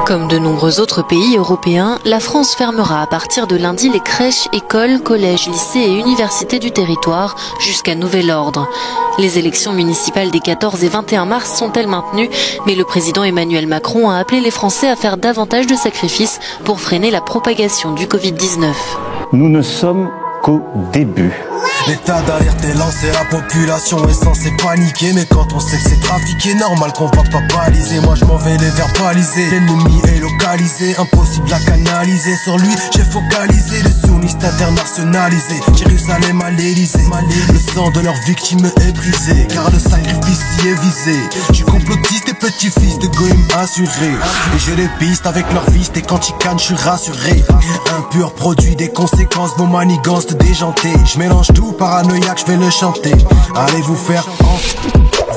Comme de nombreux autres pays européens, la France fermera à partir de lundi les crèches, écoles, collèges, lycées et universités du territoire jusqu'à nouvel ordre. Les élections municipales des 14 et 21 mars sont-elles maintenues, mais le président Emmanuel Macron a appelé les Français à faire davantage de sacrifices pour freiner la propagation du Covid-19. Nous ne sommes qu'au début. L'état d'alerte est lancé, la population est censée paniquer. Mais quand on sait que c'est trafiqué, normal qu'on va pas baliser. Moi je m'en vais les verbaliser. L'ennemi est localisé, impossible à canaliser. Sur lui j'ai focalisé, les sionistes internationalisés. Jérusalem à l'Élysée, le sang de leurs victimes est brisé, car le sacrifice y est visé. Je suis complotiste et petit-fils de Goïm assuré. Et j'ai les pistes avec leurs vis, et quand ils cannent je suis rassuré. Un pur produit des conséquences, vos manigances de déjanté. Je mélange tout paranoïaque, je vais le chanter. Allez vous faire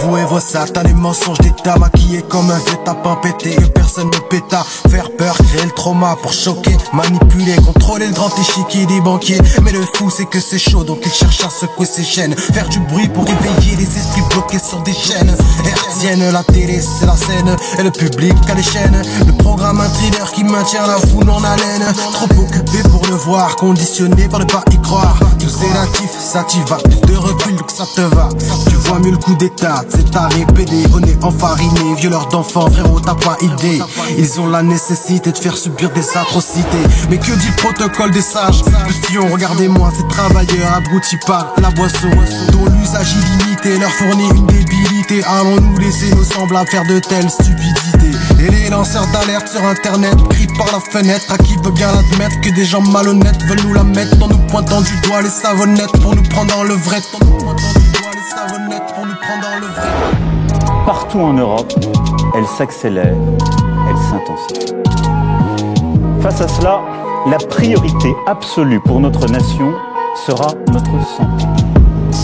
vous et vos satanés mensonges d'état, maquillés comme un vieux tapin pété. Que personne ne péta, faire peur, créer le trauma pour choquer, manipuler, contrôler le grand échiquier des banquiers. Mais le fou c'est que c'est chaud, donc ils cherchent à secouer ses chaînes, faire du bruit pour éveiller les esprits bloqués sur des chaînes hertziennes. La télé c'est la scène, et le public a les chaînes. Le programme un thriller qui maintient la foule en haleine. Trop occupé pour le voir, conditionné par ne pas y croire. Tout c'est natif, ça t'y va, plus de recul donc ça te va. Tu vois mieux le coup d'état, c'est taré, pédé, on est enfariné, violeurs d'enfants, frérot t'as pas idée. Ils ont la nécessité de faire subir des atrocités. Mais que dit le protocole des sages? Le Sion, regardez-moi ces travailleurs abrutis par la boisson, dont l'usage illimité leur fournit une débilité. Allons-nous laisser nos semblables faire de telles stupidités? Et les lanceurs d'alerte sur internet crient par la fenêtre à qui veut bien l'admettre que des gens malhonnêtes veulent nous la mettre en nous pointant du doigt les savonnettes pour nous prendre dans le vrai. Partout en Europe, elle s'accélère, elle s'intensifie. Face à cela, la priorité absolue pour notre nation sera notre santé.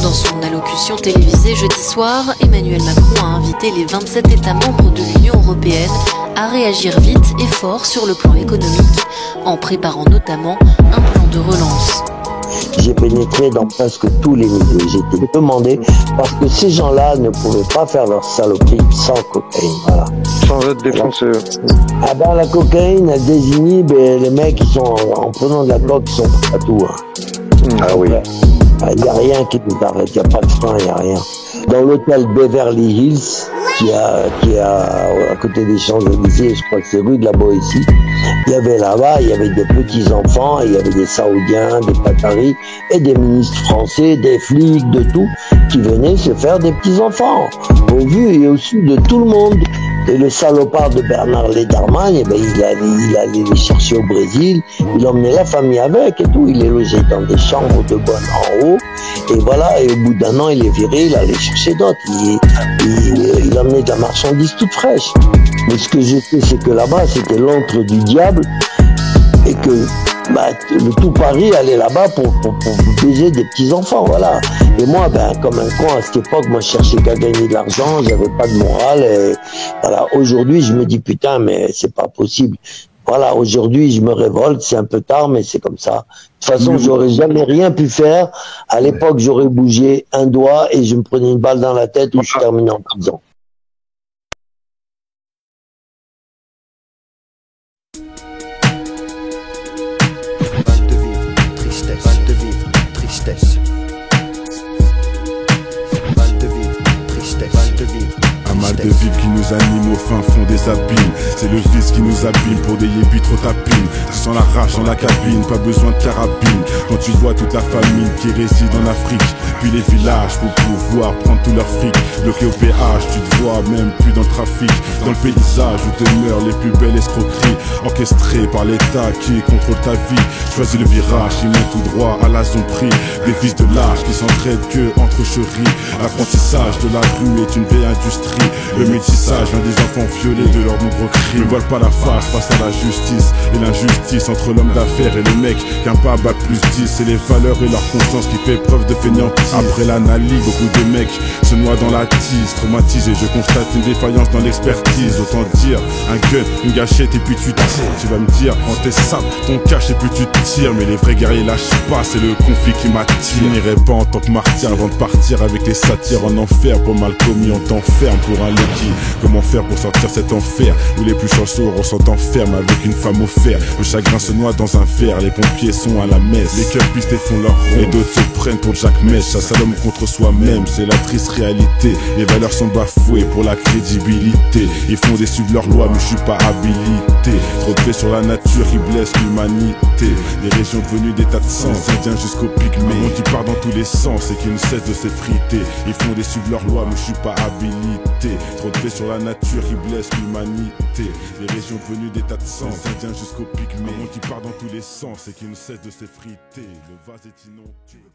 Dans son allocution télévisée jeudi soir, Emmanuel Macron a invité les 27 États membres de l'Union européenne à réagir vite et fort sur le plan économique, en préparant notamment un plan de relance. J'ai pénétré dans presque tous les milieux. J'ai été demandé parce que ces gens-là ne pouvaient pas faire leur saloperie sans cocaïne. Voilà. Sans être défonceur. Ah ben la cocaïne, elle désinhibe et les mecs qui sont en prenant de la coke, ils sont prêts à tout. Hein. Ah oui. Il n'y a rien qui nous arrête, il n'y a pas de frein, il n'y a rien. Dans l'hôtel Beverly Hills, qui est à côté des Champs-Élysées, je crois que c'est rue de la Boétie, il y avait là-bas, il y avait des petits-enfants, il y avait des Saoudiens, des Qataris, et des ministres français, des flics, de tout, qui venaient se faire des petits-enfants, au vu et au su de tout le monde. Et le salopard de Bernard Lederman, eh ben, il allait les chercher au Brésil, il emmenait la famille avec et tout, il les logeait dans des chambres de bonne en haut, et voilà, et au bout d'un an, il les virait, il allait chercher d'autres, il emmenait de la marchandise toute fraîche. Mais ce que je sais, c'est que là-bas, c'était l'antre du diable, et que le tout Paris allait là-bas pour baiser des petits-enfants, voilà. Et moi, comme un con, à cette époque, moi, je cherchais qu'à gagner de l'argent, j'avais pas de morale, et voilà. Aujourd'hui, je me dis, putain, mais c'est pas possible. Voilà, aujourd'hui, je me révolte, c'est un peu tard, mais c'est comme ça. De toute façon, j'aurais jamais rien pu faire. À l'époque, j'aurais bougé un doigt et je me prenais une balle dans la tête ou je terminais en prison. Mal de vivre qui nous anime au fin fond des abîmes. C'est le vice qui nous abîme pour des yébis trop tapines. Tu sens la rage dans la cabine, pas besoin de carabine. Quand tu vois toute la famille qui réside en Afrique, puis les villages pour pouvoir prendre tout leur fric. Bloqué au péage, tu te vois même plus dans le trafic. Dans le paysage où demeurent les plus belles escroqueries, orchestrées par l'État qui contrôle ta vie. Choisis le virage, ils montent tout droit à la zone prix. Des fils de lâches qui s'entraident que entre chéris. L'apprentissage de la rue est une vieille industrie. Le métissage vient des enfants violés de leurs nombreux crimes. Ne voilent pas la face face à la justice et l'injustice entre l'homme d'affaires et le mec qu'un pas bat plus 10. C'est les valeurs et leur conscience qui fait preuve de fainéantise. Après l'analyse, beaucoup de mecs se noient dans la tise. Traumatisé, je constate une défaillance dans l'expertise. Autant dire, un gun, une gâchette et puis tu tires. Tu vas me dire, quand t'es sable, ton cache et puis tu tires. Mais les vrais guerriers lâchent pas, c'est le conflit qui m'attire. Je n'irai pas en tant que martyr avant de partir avec les satires en enfer. Pour mal commis, on t'enferme pour un lucky. Comment faire pour sortir cet enfer? Tous les plus chanceux ressentent enferme avec une femme au fer. Le chagrin se noie dans un verre, les pompiers sont à la messe. Les cœurs pistés font leur rond, et d'autres se prennent pour Jack Mesh. Chasse à l'homme contre soi-même, c'est la triste réalité. Les valeurs sont bafouées pour la crédibilité. Ils font des suivre leurs lois, mais je suis pas habilité. Trop de faits sur la nature, ils blessent l'humanité. Les régions devenues des tas de sang, indiens jusqu'au pygmée. Un monde qui part dans tous les sens et qui ne cesse de s'effriter. Ils font des suivre leurs lois, mais je suis pas habilité. Trop de faits sur la nature, ils blessent l'humanité. Les régions devenues des tas de sang, indiens jusqu'au pygmée. Un monde qui part dans tous les sens et qui ne cesse de s'effriter. Le vase est inondé.